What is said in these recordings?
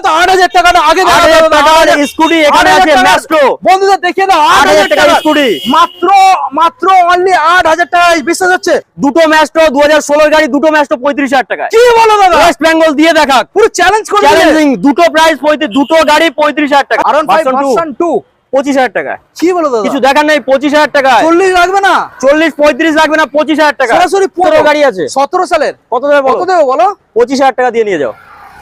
তো 8,000 টাকাটা আগে স্কুটি এখানে আছে ম্যাস্ট্রো। বন্ধুদের দেখিয়ে দাও 8,000 টাকার স্কুটি মাত্র অনলি 8,000 টাকায় বিশ্বাস হচ্ছে। দুটো ম্যাস্ট্রো 2016 গাড়ি, দুটো ম্যাস্ট্রো 35,000 টাকা। কি বলো দাদা, ওয়েস্ট বেঙ্গল দিয়ে দেখা, পুরো চ্যালেঞ্জ করে চ্যালেঞ্জিং। দুটো প্রাইস 35, দুটো গাড়ি 35,000 টাকা। কারণ ভার্সন 2 25,000 টাকা। কি বলো দাদা, কিছু দেখার নেই। 25,000 টাকা। 40 লাগবে না, 40-35 লাগবে না, 25,000 টাকা। সরাসরি 15 গাড়ি আছে। 17 সালের কত দেবে কত দেবে বলো? 25,000 টাকা দিয়ে নিয়ে যাও।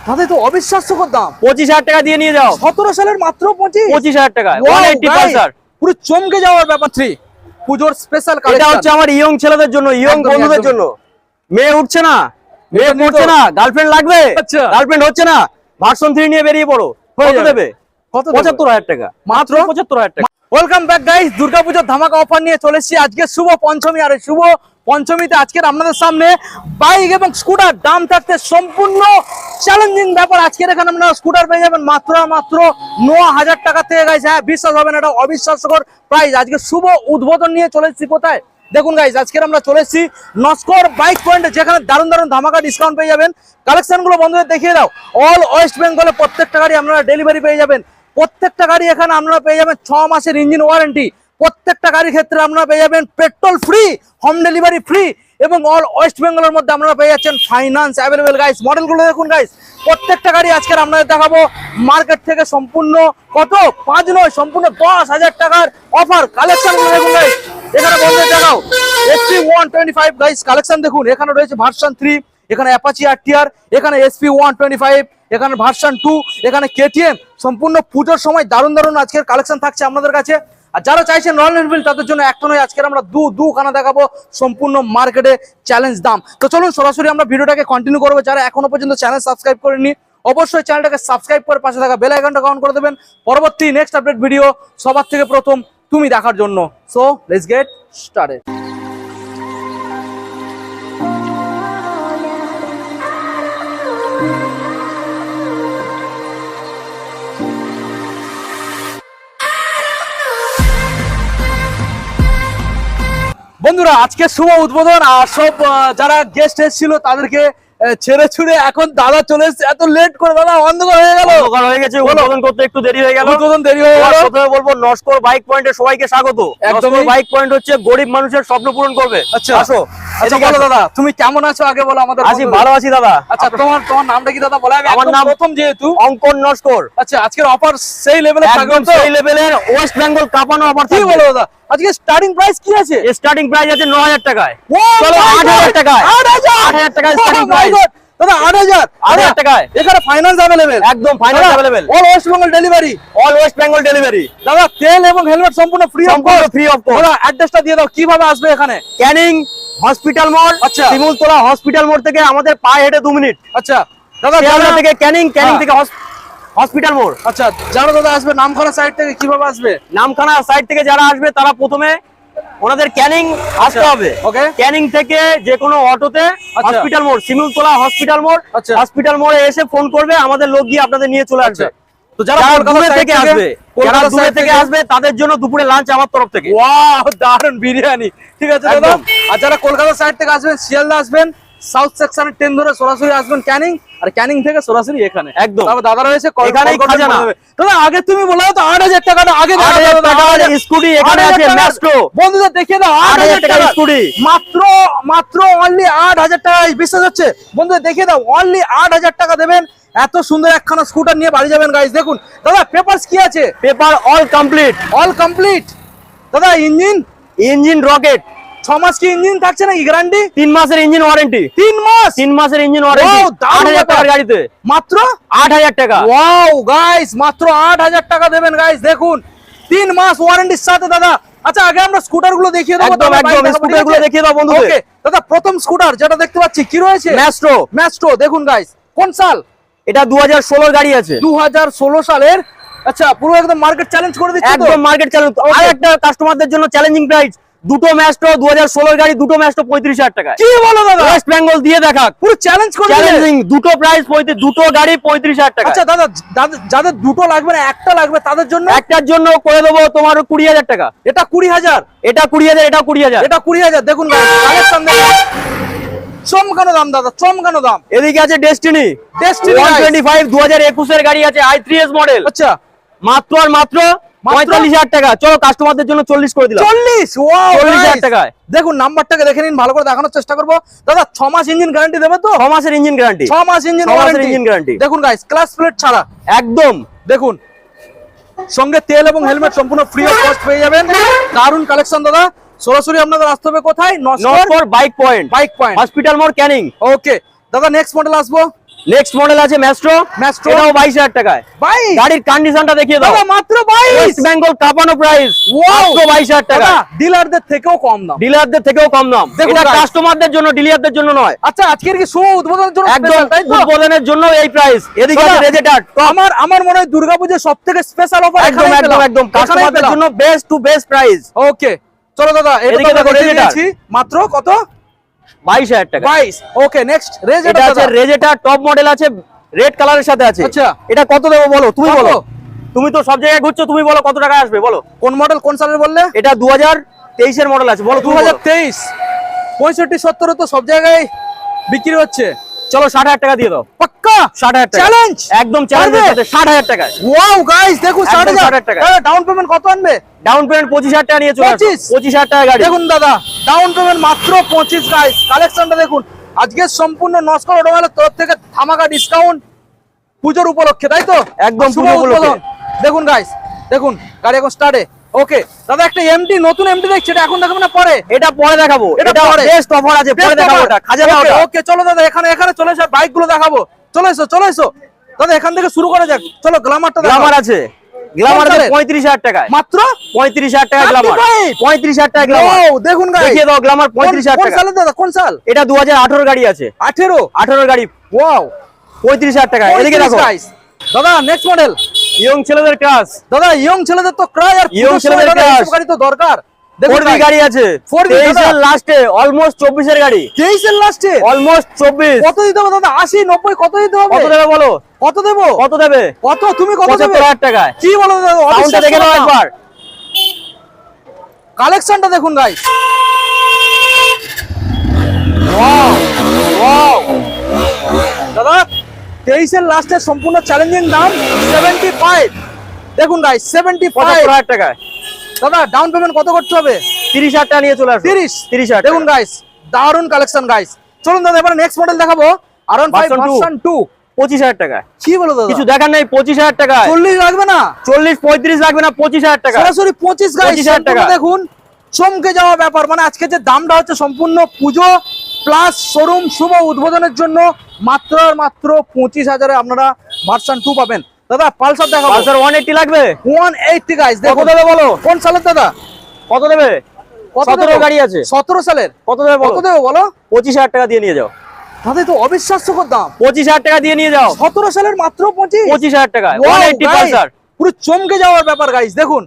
তাহলে তো অবিশ্বাস্যকর দাম। 25,000 টাকা দিয়ে নিয়ে যাও। 17 সালের মাত্র 25,000 টাকা। Wow, 180 guys, Pulsar. পুরো চমকে যাওয়ার ব্যাপার। 3 পুজোর স্পেশাল এটা কালেকশন হচ্ছে আমার ইয়ং ছেলেদের জন্য, ইয়ং একদমই, বন্ধুদের একদমই। জন্য। মেয়ে উঠছে না, মেয়ে এটা নিয়ে পড়ছে তো- না, গার্লফ্রেন্ড লাগবে, আচ্ছা। গার্লফ্রেন্ড হচ্ছে না, ভার্সন 3 নিয়ে বেরিয়ে পড়ো। হয়ে কত যাবে। দেবে? কত 75,000 টাকা। মাত্র 75,000 টাকা। ওয়েলকাম ব্যাক গাইস, দুর্গাপূজার ধামাকা অফার নিয়ে চলে এসেছি। আজকে শুভ পঞ্চমী, আর এই শুভ পঞ্চমীতে আজকের আপনাদের সামনে বাইক এবং স্কুটার দাম থাকতে সম্পূর্ণ চ্যালেঞ্জিং ব্যাপার। আজকের এখানে আপনারা স্কুটার পেয়ে যাবেন মাত্র 9,000 টাকা থেকে। গাইস হ্যাঁ, বিশ্বাস হবে না, এটা অবিশ্বাস্যকর প্রাইস। আজকে শুভ উদ্বোধন নিয়ে চলে এসেছি। কোথায় দেখুন গাইস, আজকের আমরা চলে এসেছি নস্কর বাইক পয়েন্টে, যেখানে দারুণ দারুণ ধামাকা ডিসকাউন্ট পেয়ে যাবেন। কালেকশনগুলো বন্ধুদের দেখিয়ে দাও। অল ওয়েস্ট বেঙ্গলে প্রত্যেকটা গাড়ি আপনারা ডেলিভারি পেয়ে যাবেন। প্রত্যেকটা গাড়ি এখানে আপনারা পেয়ে যাবেন 6 মাসের ইঞ্জিন ওয়ারেন্টি। প্রত্যেকটা গাড়ির ক্ষেত্রে আপনারা পেয়ে যাবেন petrol free, home delivery free, এবং অল ওয়েস্ট বেঙ্গলের মধ্যে আপনারা পেয়ে যাচ্ছেন ফাইন্যান্স অ্যাভেলেবেল। গাইস মডেলগুলো দেখুন গাইস, প্রত্যেকটা গাড়ি আজকের আপনাদের দেখাবো মার্কেট থেকে সম্পূর্ণ কত 5 নয়, সম্পূর্ণ 10,000 টাকার অফার। কালেকশনগুলো দেখুন গাইস, এখানে বন্ধুদের দেখাও SP 125 গাইস কালেকশন দেখুন। এখানে রয়েছে ভার্সন 3, এখানে অ্যাপাচি RTR, এখানে SP 125, এখানে ভার্সন 2, এখানে KTM। সম্পূর্ণ পুজোর সময় দারুণ দারুণ আজকের কালেকশন থাকছে আপনাদের কাছে। আর যারা চাইছেন রয়্যাল এনফিল্ড, তাদের জন্য একটা নয়, আজকের আমরা দুখানা দেখাবো সম্পূর্ণ মার্কেটে চ্যালেঞ্জ দাম। তো চলুন সরাসরি আমরা ভিডিওটাকে কন্টিনিউ করবো। যারা এখনো পর্যন্ত চ্যানেল সাবস্ক্রাইব করেননি, অবশ্যই চ্যানেলটাকে সাবস্ক্রাইব করে পাশে থাকা বেল আইকনটা অন করে দেবেন, পরবর্তী নেক্সট আপডেট ভিডিও সবার থেকে প্রথম তুমি দেখার জন্য। So let's get started. বন্ধুরা আজকে শুভ উদ্বোধন, আর সব যারা গেস্ট এসেছিল তাদেরকে ছেড়ে ছুড়ে এখন দাদা চলে এসেছে। এত লেট করে দাদা অন্ধকার হয়ে গেল। অন্ধকার হয়ে গেছে, উদ্বোধন করতে একটু দেরি হয়ে গেল। উদ্বোধন দেরি হয়ে গেল। প্রথমে বলবো নস্কর বাইক পয়েন্টে সবাইকে স্বাগত। নস্কর বাইক পয়েন্ট হচ্ছে গরিব মানুষের স্বপ্ন পূরণ করবে। আচ্ছা আসো। আচ্ছা বলো দাদা, তুমি কেমন আছো আগে বলো আমাদের। আছি, ভালো আছি দাদা। আচ্ছা তোমার নামটা কি দাদা বলা? আমার নাম প্রথম যেহেতু অঙ্কন নস্কর। আচ্ছা আজকের অফার সেই লেভেলে থাকবে একদম তো? সেই লেভেলের ওয়েস্ট বেঙ্গল কাঁপানো অফার কি থাকবে। বলো দাদা, আজকে স্টার্টিং প্রাইস কি আছে? স্টার্টিং প্রাইস আছে 9,000 টাকায়। চলো 8,000 টাকায়। 8,000 টাকায় স্টার্টিং প্রাইস। দাদা 8,000 টাকায়। এখানে ফাইন্যান্স অ্যাভেলেবেল। একদম final available. All West Bengal delivery. All West Bengal delivery. দাদা তেল এবং হেলমেট সম্পূর্ণ ফ্রি অফ সম্পূর্ণ কস্ট। Free of cost. দাদা অ্যাড্রেসটা দিয়ে দাও, কিভাবে আসবে এখানে? ক্যানিং হসপিটাল মোড়, আচ্ছা। শিমুলতলা হসপিটাল মোড় থেকে আমাদের পায়ে হেঁটে 2 মিনিট। আচ্ছা দাদা শিয়ালদা থেকে ক্যানিং, ক্যানিং হ্যাঁ। থেকে হসপিটাল মোড়। আচ্ছা যারা দাদা আসবে নামখানা সাইড থেকে কিভাবে আসবে? নামখানা সাইড থেকে যারা আসবে তারা প্রথমে ওনাদের ক্যানিং আসতে হবে। ওকে। ক্যানিং থেকে যে কোনো অটোতে হসপিটাল মোড়, শিমুলতলা হসপিটাল মোড়, আচ্ছা। হসপিটাল মোড়ে এসে ফোন করবে, আমাদের লোক গিয়ে আপনাদের নিয়ে চলে আসবে। তো যারা যারা কলকাতা দূরে side থেকে আসবে, যারা কলকাতা দূরে side থেকে আসবে তাদের জন্য দুপুরে লাঞ্চ আমার তরফ থেকে। ওয়াও দারুন বিরিয়ানি। ঠিক আছে দাদা। একদম। আর যারা কলকাতা সাইড থেকে আসবেন, শিয়ালদা আসবেন, সাউথ সেকশনের ট্রেন ধরে সরাসরি আসবেন ক্যানিং, আর ক্যানিং থেকে সরাসরি এখানে। একদম। তারপর দাদা রয়েছে এখানেই খাজানা। দাদা আগে তুমি বলো তো 8,000 টাকাটা আগে দেখাও 8,000 দাদা, টাকার 8,000 স্কুটি এখানে 8,000 আছে টাকার। ম্যাস্ট্রো। বন্ধুদের দেখিয়ে দাও 8,000 টাকার টাকা স্কুটি। মাত্র অনলি 8,000 টাকায় বিশ্বাস হচ্ছে? বন্ধুদের দেখিয়ে দাও অনলি 8,000 টাকা দেবেন, এত সুন্দর একখানা স্কুটার নিয়ে বাড়ি যাবেন। গাইস দেখুন দাদা পেপারস কি আছে? Paper all complete. All complete. দাদা ইঞ্জিন রকেট। 6 মাস কি ইঞ্জিন থাকছে নাকি গ্যারান্টি? 3 মাসের ইঞ্জিন ওয়ারেন্টি। 3 মাস 3 মাসের ইঞ্জিন ওয়ারেন্টি। Wow, দারুণ 8,000 টাকার গাড়িতে মাত্র 8,000 টাকা। ওয়াও গাইস মাত্র 8,000 টাকা দেবেন। গাইস দেখুন 3 মাস ওয়ারেন্টির সাথে দাদা। আচ্ছা আগে আমরা স্কুটার গুলো দেখিয়ে দেবো। একদম একদম স্কুটার গুলো দেখিয়ে দাও বন্ধুদের। ওকে দাদা প্রথম স্কুটার যেটা দেখতে পাচ্ছি কি রয়েছে? ম্যাস্ট্রো দেখুন গাইস। কোন সাল? এটা 2016 গাড়ি আছে। 2016 সালের। আচ্ছা পুরো একদম মার্কেট চ্যালেঞ্জ করে দিচ্ছে তো? একদম মার্কেট চ্যালেঞ্জ। আর একটা কাস্টমারদের জন্য চ্যালেঞ্জিং প্রাইস, দুটো ম্যাস্ট্রো 2016 গাড়ি, দুটো ম্যাস্ট্রো 35,000 টাকা। কি বলো দাদা, ওয়েস্ট বেঙ্গল দিয়ে দেখা, পুরো চ্যালেঞ্জ করে চ্যালেঞ্জিং। দুটো প্রাইস 35, দুটো গাড়ি 35,000 টাকা। আচ্ছা দাদা যাদের দুটো লাগবে না একটা লাগবে তাদের জন্য? একটার জন্য করে দেবো তোমার 20,000 টাকা। এটা 20,000, এটা 20,000, এটা 20,000, এটা 20,000। দেখুন কালেকশন দেখুন। চমকানো দাম দাদা, চমকানো দাম। এদিকে আছে ডেস্টিনি Destiny, guys। 125 2021 এর গাড়ি আছে, i3s মডেল, আচ্ছা মাত্র আর মাত্র 45,000 টাকা। চলো কাস্টমারদের জন্য 40 করে দিলাম। 40, ওয়াও 40,000 টাকায়। দেখুন নাম্বারটাকে দেখে নিন, ভালো করে দেখানোর চেষ্টা করবো। দাদা 6 মাস ইঞ্জিন গ্যারান্টি দেবে তো? 6 মাসের ইঞ্জিন গ্যারান্টি, 6 মাস ইঞ্জিন 6 মাসের ওয়ারেন্টি। Engine guarantee. দেখুন গাইস, ক্লাস প্লেট ছাড়া একদম। দেখুন, সঙ্গে তেল এবং হেলমেট সম্পূর্ণ ফ্রি অফ কস্ট পেয়ে যাবেন। দারুন কালেকশন দাদা। সরাসরি আপনাদের আসতে হবে কোথায়? Naskar bike point, bike point, hospital মোড়, ক্যানিং। ওকে দাদা, নেক্সট মডেল আসবো। নেক্সট মডেল আছে ম্যাস্ট্রো, Maestro। এটাও 22,000 টাকায়। ভাই গাড়ির কন্ডিশনটা দেখিয়ে দাও। দাদা মাত্র 22, ওয়েস্ট বেঙ্গল কাপানো প্রাইস, মাত্র 22,000 টাকা। দাদা ডিলারদের থেকেও কম দাম। ডিলারদের থেকেও কম দাম। দেখুন এটা guys। কাস্টমারদের জন্য, ডিলারদের জন্য নয়। আচ্ছা আজকের কি শুভ উদ্বোধনের জন্য একদম special, তাই তো? উদ্বোধনের জন্য এই প্রাইস। এদিকে আছে দাদা, রেজেটার। আমার মনে হয় দুর্গাপূজার সবথেকে স্পেশাল অফার একদম একদম একদম কাস্টমারদের জন্য বেস্ট টু বেস্ট প্রাইস। ওকে চলো দাদা, এদিকে দেখো Regetar। মাত্র কত? 22,000 টাকা। 22। ওকে নেক্সট এটা রেজেটার আছে রেজেটার, টপ মডেল আছে, রেড কালারের সাথে আছে। আচ্ছা। এটা কত দেবো বলো, তুমি কত? বলো। তুমি তো সব জায়গায় ঘুরছো, তুমি বলো কত টাকা আসবে বলো। কোন মডেল কোন সালের বললে? এটা 2023 এর মডেল আছে, বলো তুমি বলো। 2023। 65-70 তো সব জায়গায় বিক্রি হচ্ছে। চলো 60,000 টাকা দিয়ে দাও। পাক্কা 60,000 টাকা চ্যালেঞ্জ। একদম চ্যালেঞ্জের সাথে 60,000 টাকায়। ওয়াও গাইস দেখুন, একদম 60,000 টাকা। টাকা। ডাউন পেমেন্ট কত আনবে? ডাউন পেমেন্ট 25,000 টাকা নিয়ে চলে আসো। 25,000 টাকা গাড়ি। দেখুন দাদা, ডাউন পেমেন্ট মাত্র 25 গাইস। কালেকশনটা দেখুন, আজকে সম্পূর্ণ নস্কর অটোমোবাইলের তরফ থেকে ধামাকা ডিসকাউন্ট পুজোর উপলক্ষে, তাই তো? একদম শুভ পুজো উপলক্ষে। উদ্বোধন। দেখুন গাইস, দেখুন গাড়ি এখন স্টার্টে। ওকে দাদা, একটা এমটি, নতুন এমটি দেখছি, এটা এখন দেখাবো না পরে? এটা পরে দেখাবো, এটা এটা পরে। বেস্ট অফার আছে, পরে দেখাবো। এটা খাজানা ওটা। ওকে চলো দাদা, এখানে চলে এসো, বাইক গুলো দেখাবো। চলে এসো দাদা, এখান থেকে শুরু করা যাক। চলো গ্ল্যামারটা দেখাও। গ্ল্যামার আছে, গ্ল্যামার আছে কোন সালের? 35,000 টাকায়। মাত্র 35,000 টাকা গ্ল্যামার। 35,000 35,000 টাকা গ্ল্যামার। ওয়াও দেখুন গাইস, দেখিয়ে দাও গ্ল্যামার 35,000 কোন টাকা। সালের দাদা, কোন সাল? এটা 2018 গাড়ি আছে, 18 গাড়ি, ওয়াও 35,000 টাকা। এদিকে দেখো গাইস। দাদা নেক্সট মডেল। ইয়ং ছেলেদের ক্লাস, দাদা ইয়ং ছেলেদের তো ক্রাই, আর Young ছেলেদের crush। গাড়ি তো দরকার। দেখুন 4B গাড়ি আছে, 4B 23 দাদা। এর লাস্টে, অলমোস্ট 24 এর গাড়ি, 23 এর লাস্টে অলমোস্ট 24। কত দিতে হবে দাদা? 80 90 কত দিতে হবে? কত দেবে বলো, কত দেবো? কত দেবে? কত তুমি কত দেবে? 75,000 টাকায়। কি বলো দাদা? সাউন্ডটা দেখে নাও একবার। কালেকশনটা দেখুন গাইস। ওয়াও ওয়াও দাদা, 23 এর লাস্টে সম্পূর্ণ চ্যালেঞ্জিং দাম 75। দেখুন গাইস 75 75,000 টাকায়। দাদা ডাউন পেমেন্ট কত করতে হবে? 30,000 টাকা নিয়ে চলে আসো। 30,000 টাকা। দেখুন গাইস, দারুন কালেকশন গাইস। চলুন দাদা এবার নেক্সট মডেল দেখাবো, R15 Version ভার্সন 2। 25,000 টাকায়। কি বলো দাদা? কিছু দেখার নেই, 25,000 টাকায়। 40 লাগবে না? 40 35 লাগবে না, 25,000 টাকা। সরাসরি 25 গাইস। 25,000 টাকা। দেখুন চমকে যাওয়া ব্যাপার, মানে আজকে যে দামটা হচ্ছে সম্পূর্ণ পুজো প্লাস শোরুম শুভ উদ্বোধনের জন্য মাত্র আর মাত্র 25,000-এ আপনারা ভার্সন 2 পাবেন। দাদা পালসার দেখাবো। পালসার 180 লাগবে। 180 গাইস। কত দেবে বলো? কোন সালের দাদা? কত দেবে? কত 17 দেবো? গাড়ি আছে। 17 সালের। কত দেবে কত বলো? দেবো বলো? 25,000 টাকা দিয়ে নিয়ে যাও। দাদা তো অবিশ্বাস্যকর দাম। 25,000 টাকা দিয়ে নিয়ে যাও। 17 সালের মাত্র 25। 25,000 টাকা। Wow, 180 guys, Pulsar. পুরো চমকে যাওয়ার ব্যাপার গাইস। দেখুন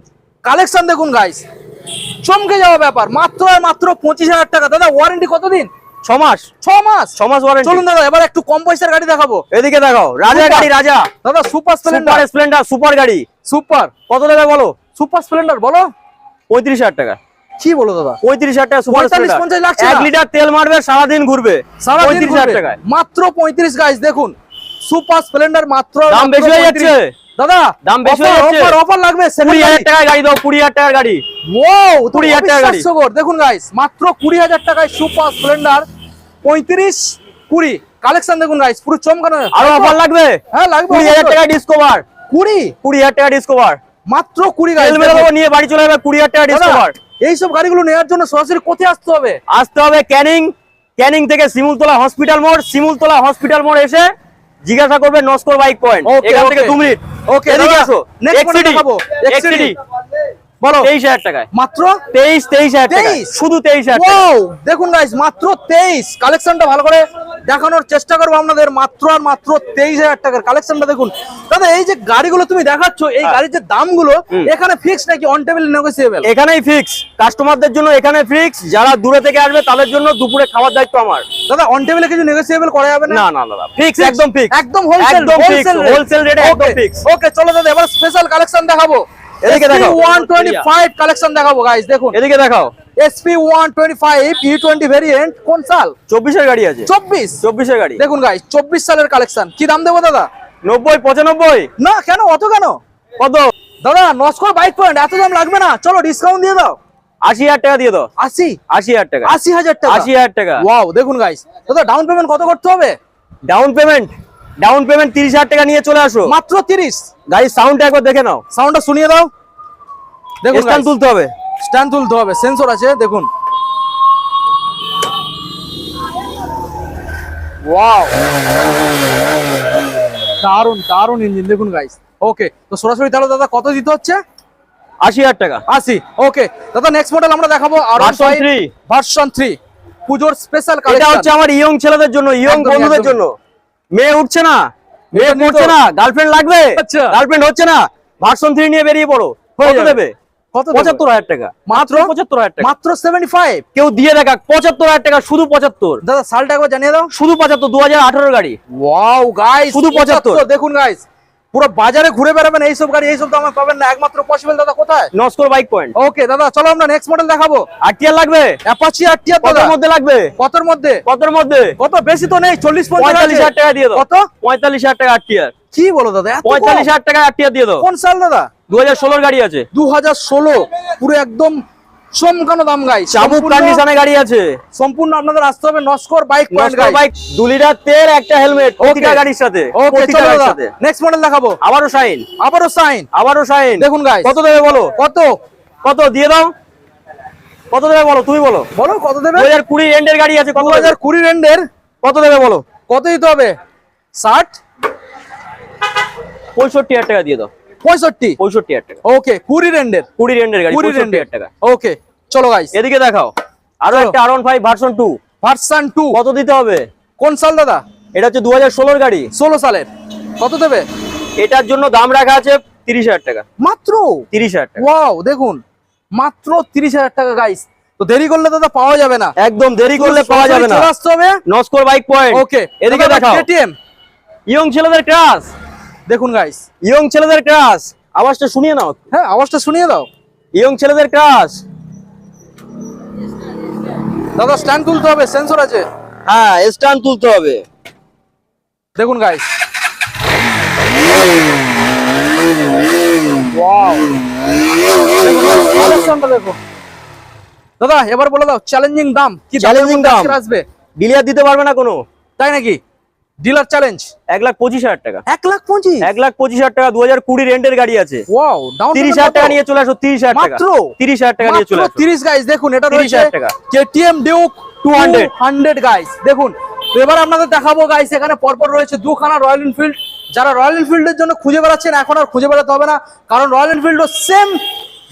কালেকশন দেখুন গাইস, চমকে যাওয়া ব্যাপার। মাত্র আর মাত্র 25,000 টাকা। দাদা ওয়ারেন্টি কতদিন? 6 মাস। 6 মাস। 6 মাস ওয়ারেন্টি। চলুন দাদা এবার একটু কম পয়সার গাড়ি দেখাবো। এদিকে দেখাও, রাজা Super। গাড়ি, রাজা। দাদা super super Splendor. Splendor, super গাড়ি। সুপার কত দেবে বলো? সুপার স্প্লেন্ডার বলো। 35,000 টাকা। কি বলো দাদা? 35,000 টাকা সুপার 45 স্প্লেন্ডার। 50 লাগছে না? 1 লিটার তেল মারবে, সারাদিন ঘুরবে। সারাদিন 35,000 ঘুরবে। টাকায়। মাত্র 35 গাইস। দেখুন সুপার স্প্লেন্ডার মাত্র দাম বেশি হয়ে যাচ্ছে। দাদা দাম বেশি হয়ে যাচ্ছে। অফার লাগবে। 20,000 টাকায় গাড়ি দাও, 20,000 টাকার গাড়ি। ওয়াও 20,000 টাকার গাড়ি। দেখুন গাইস মাত্র 20,000 টাকায় সুপার স্প্লেন্ডার 35 20 কালেকশন দেখুন গাইস, পুরো চমকানো। আরো অফার লাগবে? হ্যাঁ লাগবে। 20,000 টাকা ডিসকভার। 20,000 টাকা ডিসকভার। মাত্র 20 গাইস। তেল মেরে দেবো, নিয়ে বাড়ি চলে যাবে। 20,000 টাকা ডিসকভার। এইসব গাড়িগুলো নেওয়ার জন্য সরাসরি কোথায় আসতে হবে? আসতে হবে ক্যানিং। ক্যানিং থেকে শিমুলতলা হসপিটাল মোড়, শিমুলতলা হসপিটাল মোড় এসে জিজ্ঞাসা করবে নস্কর বাইক পয়েন্ট। Okay, এখান থেকে okay. 2 মিনিট। ওকে এদিকে আসো। নেক্সট মডেল XCD দেখাবো। XCD বলো। 23,000 টাকায়। মাত্র 23,000 টাকা। 23? শুধু 23,000 টাকা। ওয়াও দেখুন গাইস মাত্র 23। কালেকশনটা ভালো করে দেখানোর চেষ্টা করবো আপনাদের। মাত্র আর মাত্র 23,000 টাকার কালেকশনটা দেখুন। দাদা এই যে গাড়িগুলো তুমি দেখাচ্ছ, এই গাড়ির যে দামগুলো এখানে ফিক্স নাকি অন টেবিল নেগোসিয়েবল? এখানেই ফিক্স। কাস্টমারদের জন্য এখানে ফিক্স। যারা দূরে থেকে আসবে তাদের জন্য দুপুরে খাওয়ার দায়িত্ব আমার। দাদা অন টেবিলে কিছু নেগোসিয়েবল করা যাবে না? না না দাদা, ফিক্স, একদম ফিক্স। একদম হোলসেল। একদম ফিক্স, হোলসেল রেটে একদম ফিক্স। ওকে চলো দাদা এবার স্পেশাল কালেকশন দেখাবো। এদিকে দেখাও। 125 কালেকশন দেখাবো গাইস। দেখুন এদিকে দেখাও। SP 125 E20 ভেরিয়েন্ট, কোন সাল? 24-এর গাড়ি আছে, 24 গাড়ি। দেখুন গাইস 24 সালের কালেকশন। কি দাম দেবো দাদা? 90, 95। না কেন অত কেন? কত? দাদা নস্কর বাইক পয়েন্ট, এত দাম লাগবে না, চলো ডিসকাউন্ট দিয়ে দাও। 80,000 টাকা দিয়ে দাও। 80,000 টাকা, 80,000 টাকা, 80,000 টাকা। ওয়াও দেখুন গাইস, দাদা ডাউন পেমেন্ট কত করতে হবে? ডাউন পেমেন্ট 30,000 টাকা নিয়ে চলে আসো। মাত্র 30। গাড়ির সাউন্ড একবার দেখে নাও। সাউন্ডটা শুনিয়ে দাও। দেখুন স্ট্যান্ড তুলতে হবে, স্ট্যান্ড তুলতে হবে, সেন্সর আছে দেখুন। ওয়াও দারুন দারুন ইঞ্জিন দেখুন গাইস। ওকে, তো সরাসরি তাহলে দাদা কত দিতে হচ্ছে? 80,000 টাকা। 80। ওকে দাদা নেক্সট মডেল আমরা দেখাবো Version 3। ভার্সন 3 পুজোর স্পেশাল এটা কালেকশন। হচ্ছে আমার ইয়ং ছেলেদের জন্য, ইয়ং একদমই, বন্ধুদের একদমই। জন্য। মেয়ে উঠছে না, মেয়ে এটা নিয়ে পড়ছে তো- না, গার্লফ্রেন্ড লাগবে, আচ্ছা। গার্লফ্রেন্ড হচ্ছে না, ভার্সন 3 নিয়ে বেরিয়ে পড়ো। হয়ে কত যাবে। দেবে? কত দেবে? 75,000 টাকা। মাত্র 75,000 টাকা। মাত্র 75। কেউ দিয়ে দেখা 75,000 টাকা, শুধু 75। দাদা সালটা একবার জানিয়ে দাও। শুধু 75, 2018 গাড়ি। ওয়াও গাইস শুধু 75। দেখুন গাইস, পুরো বাজারে ঘুরে বেড়াবেন এইসব গাড়ি, এইসব তো আমার পাবেন না, একমাত্র পসিবল দাদা কোথায়? Naskar bike point. ওকে দাদা চলো আমরা নেক্সট মডেল দেখাবো। আরটিআর লাগবে? অ্যাপাচি আরটিআর দাদা কতর মধ্যে লাগবে? কতর মধ্যে? কতর মধ্যে? কত বেশি তো নেই, 40-45 45,000 টাকা দিয়ে দাও। কত? 45,000 টাকা আরটিআর। কি বলো দাদা, এত কম? 45,000 টাকা আরটিআর দিয়ে দাও। কোন সাল দাদা? 2016 গাড়ি আছে। 2016, পুরো একদম চমকানো দাম গাইস। চাবুক কন্ডিশনে গাড়ি আছে। সম্পূর্ণ আপনাদের আসতে হবে Naskar bike point Naskar bike 2 litre তেল, একটা হেলমেট প্রতিটা গাড়ির সাথে। ওকে প্রতিটা চলো গাড়ির দাদা সাথে। নেক্সট মডেল দেখাবো। আবারও শাইন, আবারও সাইন। আবারও শাইন। দেখুন গাইস কত দেবে বলো? কত কত দিয়ে দাও? কত দেবে বলো, তুমি বলো। বলো কত দেবে? 2020 এন্ডের গাড়ি আছে, কত দেবে? 2020 রেন্ডের কত দেবে বলো? কত দিতে হবে? 60, 65,000 টাকা দিয়ে দাও। 65। 65,000 টাকা। ওকে 20 রেন্ডের, 20 এন্ডের গাড়ি, 65,000 টাকা। ওকে চলো গাইস এদিকে দেখাও, আরো চলো। একটা R15 ভার্সন 2। ভার্সন 2 কত দিতে হবে? কোন সাল দাদা? এটা হচ্ছে 2016 গাড়ি। 16 সালের। কত দেবে? এটার জন্য দাম রাখা আছে 30,000 টাকা। মাত্র 30,000 টাকা। ওয়াও দেখুন মাত্র 30,000 টাকা গাইস। তো দেরি করলে দাদা পাওয়া যাবে না, একদম দেরি করলে পাওয়া যাবে না। চলে আসতে হবে। Naskar bike point. ওকে এদিকে দেখাও, কেটিএম ইয়ং ছেলেদের ক্রাশ, দেখুন গাইস। ইয়ং ছেলেদের ক্রাশ। আওয়াজটা শুনিয়ে নাও, হ্যাঁ আওয়াজটা শুনিয়ে দাও। ইয়ং ছেলেদের ক্রাশ। দাদা স্ট্যান্ড তুলতে হবে, সেন্সর আছে হ্যাঁ, স্ট্যান্ড তুলতে হবে। দেখুন গাইস। ওয়াও দেখো দাদা, এবার বলে দাও চ্যালেঞ্জিং দাম কি? চ্যালেঞ্জিং দাম আসবে, ডিলার দিতে পারবে না কোনো। তাই নাকি? ডিলার চ্যালেঞ্জ 1,25,000 টাকা। 1,25,000 1,25,000 টাকা। 2020 রেন্টের গাড়ি আছে। ওয়াও ডাউন 30,000 টাকা নিয়ে চলে আসো। 30,000 টাকা, মাত্র 30,000 টাকা নিয়ে চলে আসো। 30 গাইস দেখুন, এটা রয়েছে 30,000 টাকা। কেটিএম ডিউক 200 200 গাইস দেখুন। তো এবার আপনাদের দেখাবো গাইস, এখানে পরপর রয়েছে দুখানা রয়্যাল এনফিল্ড। যারা রয়্যাল এনফিল্ডের জন্য খুঁজে বেড়াচ্ছেন, এখন আর খুঁজে বেড়াতে হবে না, কারণ রয়্যাল এনফিল্ডও সেম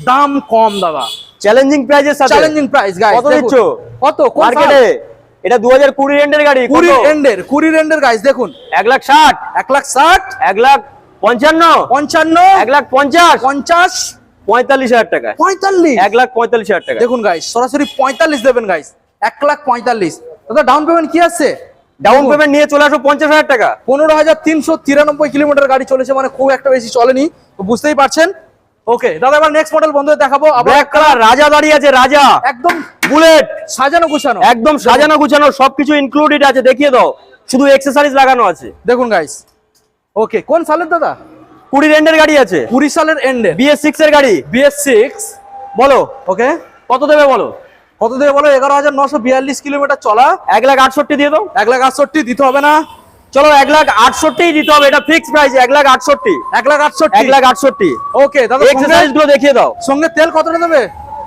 দাম কম দাদা, চ্যালেঞ্জিং প্রাইজের সাথে। Challenging price guys. কত দিচ্ছ কত মার্কেটে? এটা 2020 রেন্টের গাড়ি। 20 রেন্ডের গাইস দেখুন। 1,60,000, 1,60,000, 1,55,000, 55, 1,50,000, 50, 45,000 টাকা। 45। 1,45,000 টাকা। দেখুন গাইস সরাসরি 45 দেবেন গাইস। 1,45,000। দাদা ডাউন পেমেন্ট কি আছে? ডাউন পেমেন্ট নিয়ে চলে আসো 50,000 টাকা। 15,393 কিলোমিটার গাড়ি চলেছে, মানে খুব একটা বেশি চলেনি, তো বুঝতেই পারছেন। ওকে দাদা এবার নেক্সট মডেল বন্ধুদের দেখাবো। আবার ব্ল্যাক কালার রাজা দাঁড়িয়ে আছে, রাজা একদম বুলেট, সাজানো গুছানো, একদম সাজানো গুছানো, সবকিছু ইনক্লুডেড আছে। দেখিয়ে দাও, শুধু অ্যাকসেসরিজ লাগানো আছে। দেখুন গাইস। ওকে কোন সালের দাদা? 20 রেন্টের গাড়ি আছে, 20 সালের এন্ডে, BS6 এর গাড়ি। BS6। বলো ওকে কত দেবে বলো? কত দেবে বলো? 11,942 কিলোমিটার চলা। 1,68,000 দিয়ে দাও। 1,68,000 দিতে হবে না? চলো 1,68,000 দিতে হবে, এটা ফিক্স প্রাইস। 1,68,000, 1,68,000। 1,68,000। ওকে দাদা এক্সারসাইজ গুলো দেখিয়ে দাও। সঙ্গে তেল কতটা দেবে?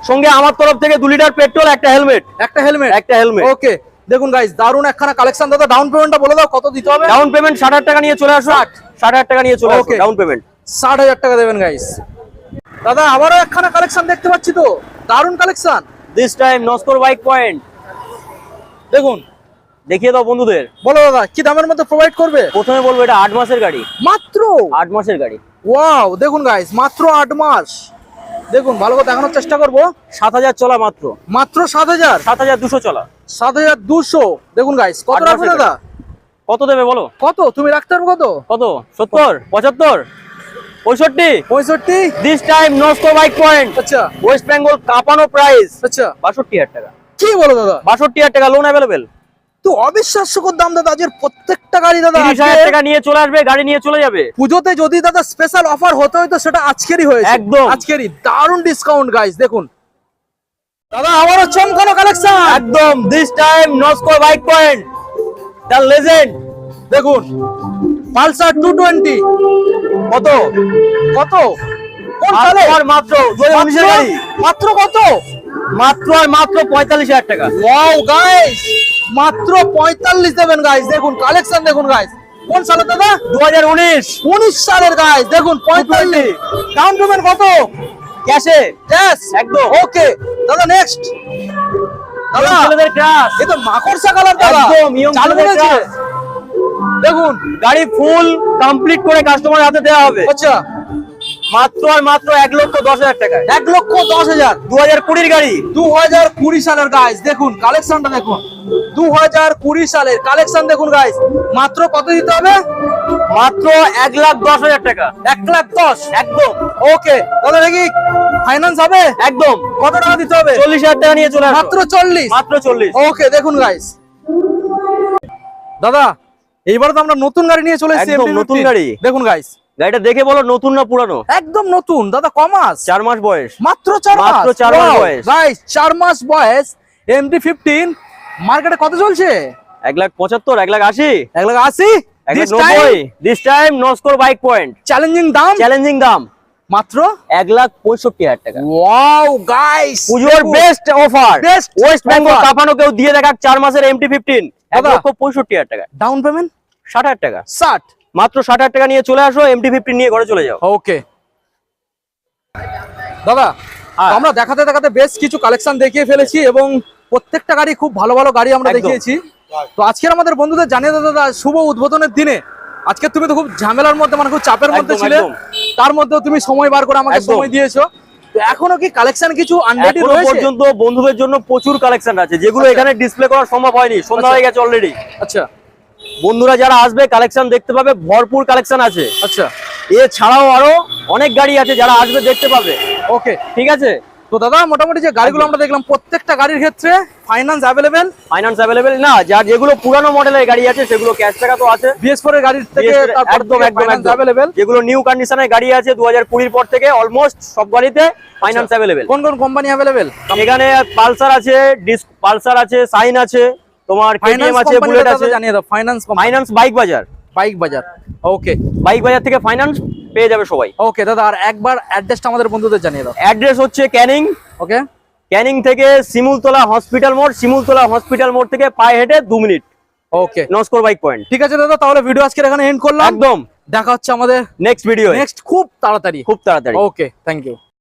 সঙ্গে আমার তরফ থেকে 2 লিটার পেট্রোল, একটা হেলমেট। একটা হেলমেট, একটা হেলমেট। ওকে দেখুন গাইস দারুন একখানা কালেকশন। দাদা ডাউন পেমেন্টটা বলে দাও কত দিতে হবে? ডাউন পেমেন্ট 60,000 টাকা নিয়ে চলে আসো। 60,000 টাকা নিয়ে চলে আসো Okay. Down payment. 60,000 টাকা দেবেন গাইস। দাদা আবারও একখানা কালেকশন দেখতে পাচ্ছি, তো দারুন collection. This time Naskar bike point. দেখুন দেখিয়ে দাও বন্ধুদের। বলো দাদা কি দামের মধ্যে প্রোভাইড করবে? প্রথমে বলবো এটা 8 মাসের গাড়ি। মাত্র 8 মাসের গাড়ি। ওয়াও দেখুন গাইস মাত্র 8 মাস। দেখুন ভালো করে দেখানোর চেষ্টা করব। 7,000 চলা মাত্র। মাত্র 7,000, 7,200 চলা। 7,200। দেখুন গাইস কত 8 রাখবে মাসের দাদা? কত দেবে বলো? কত তুমি রাখতে পারবো? কত কত? 70, 75, 65 65। This time no score bike point. আচ্ছা ওয়েস্ট বেঙ্গল কাঁপানো প্রাইস আচ্ছা 62,000 টাকা। কি বলো দাদা, 62,000 টাকা লোন অ্যাভেলেবেল। তো অবিশ্বাস্যকর দাম দাদা আজকের প্রত্যেকটা গাড়ি দাদা। 30,000 টাকা নিয়ে চলে আসবে, গাড়ি নিয়ে চলে যাবে। পুজোতে যদি দাদা স্পেশাল অফার হতে হতো সেটা আজকেরই হয়েছে, একদম। আজকেরই দারুণ ডিসকাউন্ট গাইস। দেখুন দাদা আবারও চমকানো কালেকশন, একদম this time no score bike point, the legend. দেখুন পালসার 220 কত কত কোন সালে? আর মাত্র 2019 এর গাড়ি, মাত্র কত? মাত্র আর মাত্র 45,000 টাকা। ওয়াও গাইস, মাত্র 45 দেবেন গাইস। দেখুন কালেকশন দেখুন গাইস। কোন সালে দাদা? 2019 19 সালের গাইস। দেখুন 45। ডাউন পেমেন্ট কত? ক্যাশে ক্যাশ একদম। ওকে দাদা নেক্সট। দাদা ছেলেদের ক্রাশ, এ তো মাকড়সা কালার দাদা, একদম ইয়ং চালু ছেলেদের করেছে। ক্রাশ। দেখুন গাড়ি ফুল কমপ্লিট করে কাস্টমার হাতে দেওয়া হবে আচ্ছা মাত্র আর মাত্র 1,10,000 টাকায়। 1,10,000 2020 গাড়ি, 2020 সালের গাইস। দেখুন কালেকশনটা দেখুন, 2020 সালের কালেকশন দেখুন গাইস। মাত্র কত দিতে হবে? মাত্র 1,10,000 টাকা। 1,10,000 একদম ওকে দাদা। দেখি ফাইন্যান্স হবে? একদম। কত টাকা দিতে হবে? 40,000 টাকা নিয়ে চলে আসো। মাত্র 40। মাত্র 40। ওকে দেখুন গাইস। দাদা এইবার তো আমরা নতুন গাড়ি নিয়ে চলে এসেছি, একদম MT-15 নতুন গাড়ি। দেখুন গাইস, গাড়িটা দেখে বলো নতুন না পুরানো। একদম নতুন দাদা। কমাস 4 মাস বয়স, মাত্র 4 মাস। মাত্র 4 মাস বয়স। গাইস 4 মাস বয়স, MT-15 মার্কেটে কত চলছে? 1,75,000, 1,80,000, 1,80,000। 1,90,000। This time no score bike point, challenging দাম চ্যালেঞ্জিং দাম মাত্র 1,65,000 টাকা। ওয়াও গাইস, পুজোর best offer, Best West Bengal offer। কাঁপানো কেউ দিয়ে দেখাক 4 মাসের MT-15 দাদা। 1,65,000 টাকা। ডাউন পেমেন্ট 60,000 টাকা, 60। মাত্র 60,000 টাকা নিয়ে চলে আসো, MT-15 নিয়ে ঘরে চলে যাও। ওকে দাদা হ্যাঁ। আমরা দেখাতে দেখাতে বেশ কিছু কালেকশন দেখিয়ে ফেলেছি এবং প্রত্যেকটা গাড়ি খুব ভালো ভালো গাড়ি আমরা একদম। দেখিয়েছি। তো আজকের আমাদের বন্ধুদের জানিয়ে দাও দাদা, শুভ উদ্বোধনের দিনে আজকে তুমি তো খুব ঝামেলার মধ্যে মানে খুব চাপের মধ্যে একদম, ছিলে, একদম। তার মধ্যেও তুমি সময় বার করে আমাকে একদম। সময় দিয়েছো। তো এখনো কি কালেকশন কিছু আনরেডি এখনো রয়েছে? পর্যন্ত বন্ধুদের জন্য প্রচুর কালেকশন আছে যেগুলো আচ্ছা। এখানে ডিসপ্লে করা সম্ভব হয়নি, সন্ধ্যা আচ্ছা। হয়ে গেছে অলরেডি। আচ্ছা বন্ধুরা যারা আসবে কালেকশন দেখতে পাবে, ভরপুর কালেকশন আছে। আচ্ছা এছাড়াও আরো অনেক গাড়ি আছে, যারা আসবে দেখতে পাবে। ওকে ঠিক আছে, তো দাদা মোটামুটি যে গাড়িগুলো আমরা দেখলাম প্রত্যেকটা গাড়ির ক্ষেত্রে ফাইন্যান্স অ্যাভেলেবেল। ফাইন্যান্স অ্যাভেলেবেল না, যেগুলো পুরানো মডেলের গাড়ি আছে সেগুলো ক্যাশ টাকা তো আছে। BS4 এর গাড়ির থেকে BS4 তারপর একদম একদম ফাইন্যান্স একদম অ্যাভেলেবল। যেগুলো নিউ কন্ডিশনের গাড়ি আছে 2020 পর থেকে অলমোস্ট সব গাড়িতে ফাইন্যান্স অ্যাভেলেবেল। কোন কোন কোম্পানি অ্যাভেলেবল? এখানে পালসার আছে, পালসার আছে, সাইন আছে, তোমার কেটিএম আছে, বুলেট আছে। জানিয়ে দাও ফাইন্যান্স ফাইন্যান্স বাইক বাজার, বাইক বাজার। ওকে বাইক বাজার থেকে ফাইন্যান্স পেয়ে যাবে সবাই। ওকে দাদা আর একবার অ্যাড্রেসটা আমাদের বন্ধুদের জানিয়ে দাও। অ্যাড্রেস হচ্ছে ক্যানিং, ওকে ক্যানিং থেকে শিমুলতলা হসপিটাল মোড়, শিমুলতলা হসপিটাল মোড় থেকে পায়ে হেঁটে 2 মিনিট, ওকে নস্কর বাইক পয়েন্ট। ঠিক আছে দাদা, তাহলে ভিডিও আজকে এখানে এন্ড করলাম। একদম, দেখা হচ্ছে আমাদের নেক্সট ভিডিও নেক্সট খুব তাড়াতাড়ি। খুব তাড়াতাড়ি। Okay thank you.